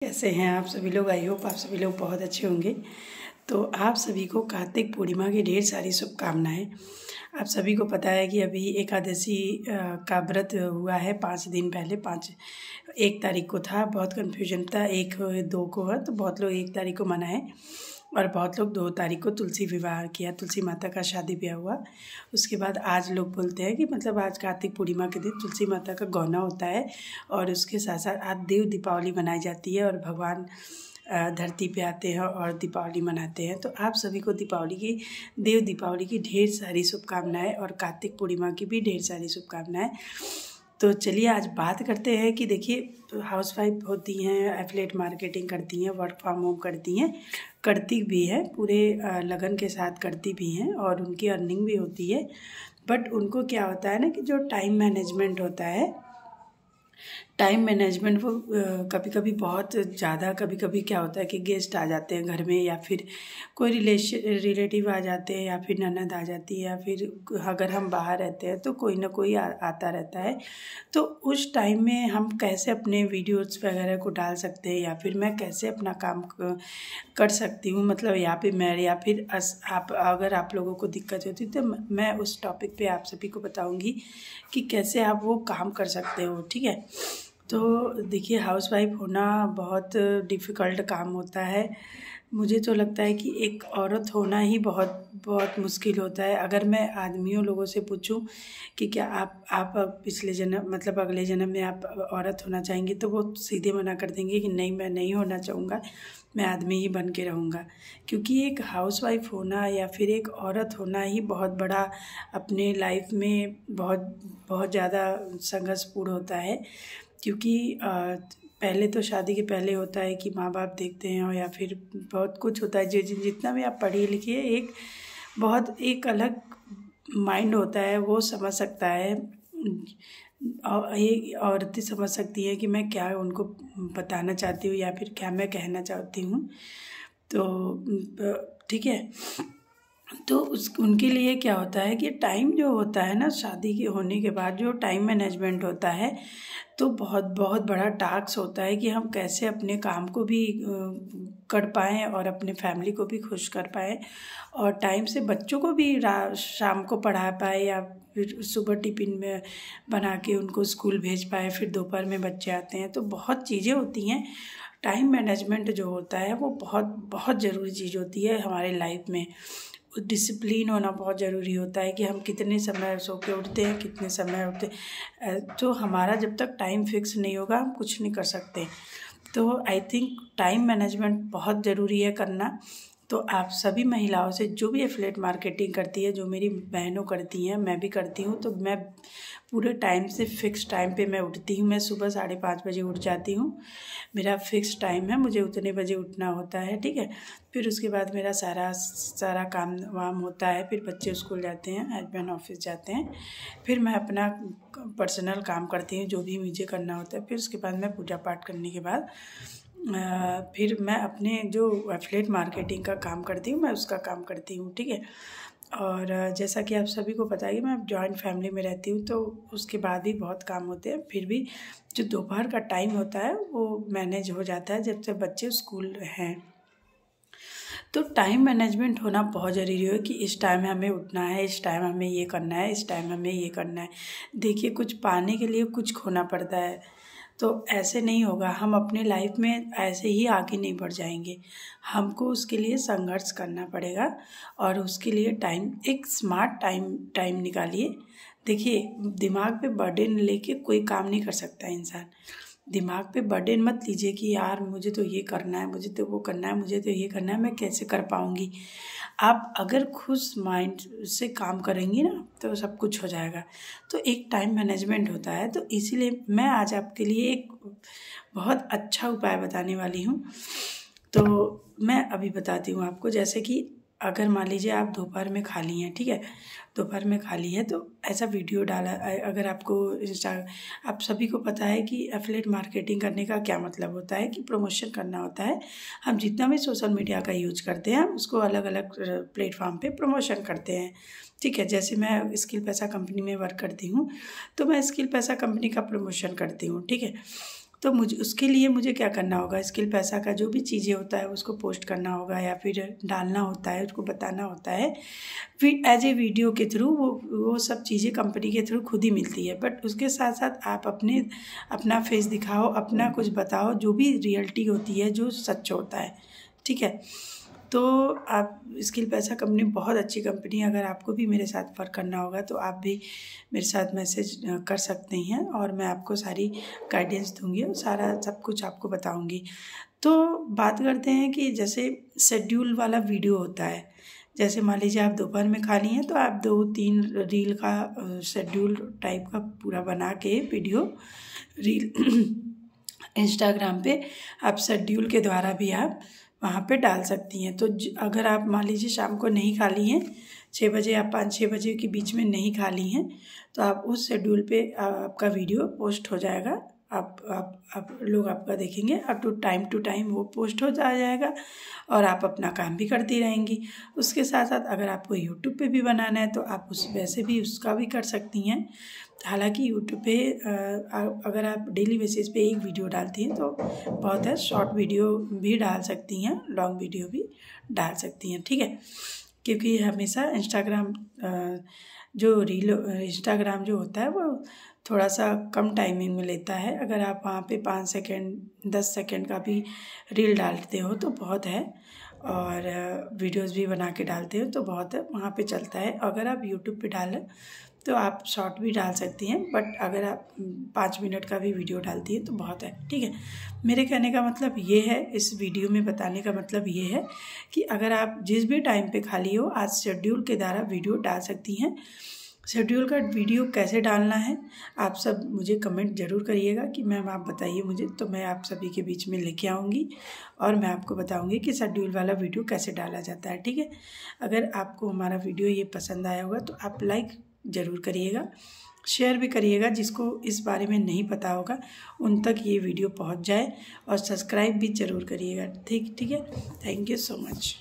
कैसे हैं आप सभी लोग। आई होप आप सभी लोग बहुत अच्छे होंगे। तो आप सभी को कार्तिक पूर्णिमा की ढेर सारी शुभकामनाएं। आप सभी को पता है कि अभी एकादशी का व्रत हुआ है 5 दिन पहले। 1 तारीख को था, बहुत कन्फ्यूजन था, 1-2 को है, तो बहुत लोग 1 तारीख को मनाए और बहुत लोग 2 तारीख को तुलसी विवाह किया, तुलसी माता का शादी ब्याह हुआ। उसके बाद आज लोग बोलते हैं कि मतलब आज कार्तिक पूर्णिमा के दिन तुलसी माता का गौना होता है और उसके साथ साथ आज देव दीपावली मनाई जाती है और भगवान धरती पे आते हैं और दीपावली मनाते हैं। तो आप सभी को देव दीपावली की ढेर सारी शुभकामनाएं और कार्तिक पूर्णिमा की भी ढेर सारी शुभकामनाएं। तो चलिए आज बात करते हैं कि देखिए हाउसवाइफ होती हैं, एफिलिएट मार्केटिंग करती हैं, वर्क फ्रॉम होम करती भी है, पूरे लगन के साथ करती भी हैं और उनकी अर्निंग भी होती है। बट उनको क्या होता है ना कि जो टाइम मैनेजमेंट होता है, टाइम मैनेजमेंट वो कभी कभी बहुत ज़्यादा, कभी कभी क्या होता है कि गेस्ट आ जाते हैं घर में या फिर कोई रिलेटिव आ जाते हैं या फिर ननद आ जाती है या फिर अगर हम बाहर रहते हैं तो कोई ना कोई आता रहता है। तो उस टाइम में हम कैसे अपने वीडियोज़ वगैरह को डाल सकते हैं या फिर मैं कैसे अपना काम कर सकती हूँ, मतलब या फिर मैं या फिर अगर आप लोगों को दिक्कत होती तो मैं उस टॉपिक पे आप सभी को बताऊँगी कि कैसे आप वो काम कर सकते हो। ठीक है, तो देखिए हाउसवाइफ होना बहुत डिफ़िकल्ट काम होता है। मुझे तो लगता है कि एक औरत होना ही बहुत बहुत मुश्किल होता है। अगर मैं आदमियों लोगों से पूछूं कि क्या आप पिछले जन्म मतलब अगले जन्म में आप औरत होना चाहेंगे, तो वो सीधे मना कर देंगे कि नहीं, मैं नहीं होना चाहूँगा, मैं आदमी ही बन के रहूँगा। क्योंकि एक हाउसवाइफ होना या फिर एक औरत होना ही बहुत बड़ा अपने लाइफ में बहुत ज़्यादा संघर्षपूर्ण होता है। क्योंकि पहले तो शादी के पहले होता है कि माँ बाप देखते हैं और या फिर बहुत कुछ होता है, जितना भी आप पढ़िए लिखिए एक अलग माइंड होता है, वो समझ सकता है और एक औरतें समझ सकती है कि मैं क्या उनको बताना चाहती हूँ या फिर क्या मैं कहना चाहती हूँ। तो ठीक है, तो उनके लिए क्या होता है कि टाइम जो होता है ना, शादी के होने के बाद जो टाइम मैनेजमेंट होता है तो बहुत बड़ा टास्क होता है कि हम कैसे अपने काम को भी कर पाएँ और अपने फैमिली को भी खुश कर पाएँ और टाइम से बच्चों को भी शाम को पढ़ा पाए या फिर सुबह टिफ़िन में बना के उनको स्कूल भेज पाए, फिर दोपहर में बच्चे आते हैं। तो बहुत चीज़ें होती हैं। टाइम मैनेजमेंट जो होता है वो बहुत ज़रूरी चीज़ होती है हमारे लाइफ में। डिसिप्लिन होना बहुत ज़रूरी होता है कि हम कितने समय सो के उठते हैं, कितने समय उठते तो हमारा जब तक टाइम फिक्स नहीं होगा हम कुछ नहीं कर सकते। तो आई थिंक टाइम मैनेजमेंट बहुत ज़रूरी है करना। तो आप सभी महिलाओं से, जो भी एफिलिएट मार्केटिंग करती है, जो मेरी बहनों करती हैं, मैं भी करती हूँ, तो मैं पूरे टाइम से फिक्स टाइम पे मैं उठती हूँ। मैं सुबह 5:30 बजे उठ जाती हूँ, मेरा फिक्स टाइम है, मुझे उतने बजे उठना होता है। ठीक है, फिर उसके बाद मेरा सारा काम वाम होता है, फिर बच्चे स्कूल जाते हैं, हस्बैंड ऑफिस जाते हैं, फिर मैं अपना पर्सनल काम करती हूँ जो भी मुझे करना होता है। फिर उसके बाद मैं पूजा पाठ करने के बाद फिर मैं अपने जो एफिलिएट मार्केटिंग का काम करती हूँ, मैं उसका काम करती हूँ। ठीक है, और जैसा कि आप सभी को पता है कि मैं जॉइंट फैमिली में रहती हूँ, तो उसके बाद भी बहुत काम होते हैं। फिर भी जो दोपहर का टाइम होता है वो मैनेज हो जाता है जब से बच्चे स्कूल हैं। तो टाइम मैनेजमेंट होना बहुत ज़रूरी है कि इस टाइम हमें उठना है, इस टाइम हमें ये करना है, इस टाइम हमें ये करना है। देखिए कुछ पाने के लिए कुछ खोना पड़ता है, तो ऐसे नहीं होगा, हम अपने लाइफ में ऐसे ही आगे नहीं बढ़ जाएंगे। हमको उसके लिए संघर्ष करना पड़ेगा और उसके लिए एक स्मार्ट टाइम निकालिए। देखिए दिमाग पे बर्डन लेके कोई काम नहीं कर सकता इंसान। दिमाग पे बर्डन मत लीजिए कि यार मुझे तो ये करना है, मुझे तो वो करना है, मुझे तो ये करना है, मैं कैसे कर पाऊँगी। आप अगर खुश माइंड से काम करेंगी ना तो सब कुछ हो जाएगा। तो एक टाइम मैनेजमेंट होता है, तो इसीलिए मैं आज आपके लिए एक बहुत अच्छा उपाय बताने वाली हूँ। तो मैं अभी बताती हूँ आपको। जैसे कि अगर मान लीजिए आप दोपहर में खाली हैं, ठीक है, दोपहर में खाली है तो ऐसा वीडियो डाला, अगर आपको आप सभी को पता है कि एफिलिएट मार्केटिंग करने का क्या मतलब होता है कि प्रमोशन करना होता है। हम जितना भी सोशल मीडिया का यूज करते हैं उसको अलग अलग प्लेटफॉर्म पे प्रमोशन करते हैं। ठीक है, जैसे मैं स्किल पैसा कंपनी में वर्क करती हूँ तो मैं स्किल पैसा कंपनी का प्रमोशन करती हूँ। ठीक है, तो उसके लिए मुझे क्या करना होगा, स्किल पैसा का जो भी चीज़ें होता है उसको पोस्ट करना होगा या फिर डालना होता है, उसको बताना होता है, फिर एज ए वीडियो के थ्रू वो सब चीज़ें कंपनी के थ्रू खुद ही मिलती है। बट उसके साथ साथ आप अपना फेस दिखाओ, अपना कुछ बताओ, जो भी रियलिटी होती है, जो सच होता है, ठीक है। तो आप स्किल पैसा कंपनी बहुत अच्छी कंपनी है। अगर आपको भी मेरे साथ वर्क करना होगा तो आप भी मेरे साथ मैसेज कर सकते हैं और मैं आपको सारी गाइडेंस दूंगी और सारा सब कुछ आपको बताऊंगी। तो बात करते हैं कि जैसे शेड्यूल वाला वीडियो होता है, जैसे मान लीजिए आप दोपहर में खाली हैं तो आप 2-3 रील का शेड्यूल टाइप का पूरा बना के वीडियो रील इंस्टाग्राम पे आप शेड्यूल के द्वारा भी आप वहाँ पे डाल सकती हैं। तो अगर आप मान लीजिए शाम को नहीं खाली हैं, 6 बजे या 5-6 बजे के बीच में नहीं खाली हैं, तो आप उस शेड्यूल पे आपका वीडियो पोस्ट हो जाएगा। आप लोग आपका देखेंगे, अब टू टाइम वो पोस्ट हो जाएगा और आप अपना काम भी करती रहेंगी। उसके साथ साथ अगर आपको यूट्यूब पे भी बनाना है तो आप वैसे भी उसका भी कर सकती हैं। हालांकि यूट्यूब पे अगर आप डेली बेसिस पे एक वीडियो डालती हैं तो बहुत है, शॉर्ट वीडियो भी डाल सकती हैं, लॉन्ग वीडियो भी डाल सकती हैं, ठीक है। क्योंकि हमेशा इंस्टाग्राम जो होता है वो थोड़ा सा कम टाइमिंग में लेता है। अगर आप वहाँ पे 5 सेकेंड 10 सेकेंड का भी रील डालते हो तो बहुत है, और वीडियोस भी बना के डालते हो तो बहुत है, वहाँ पे चलता है। अगर आप यूट्यूब पे डालें तो आप शॉर्ट भी डाल सकती हैं, बट अगर आप 5 मिनट का भी वीडियो डालती हैं तो बहुत है, ठीक है। मेरे कहने का मतलब ये है, इस वीडियो में बताने का मतलब ये है कि अगर आप जिस भी टाइम पे खाली हो, आज शेड्यूल के द्वारा वीडियो डाल सकती हैं। शेड्यूल का वीडियो कैसे डालना है आप सब मुझे कमेंट ज़रूर करिएगा कि मैम आप बताइए मुझे, तो मैं आप सभी के बीच में लेके आऊँगी और मैं आपको बताऊँगी कि शेड्यूल वाला वीडियो कैसे डाला जाता है, ठीक है। अगर आपको हमारा वीडियो ये पसंद आया होगा तो आप लाइक ज़रूर करिएगा, शेयर भी करिएगा, जिसको इस बारे में नहीं पता होगा उन तक ये वीडियो पहुंच जाए, और सब्सक्राइब भी ज़रूर करिएगा, ठीक है। Thank you so much.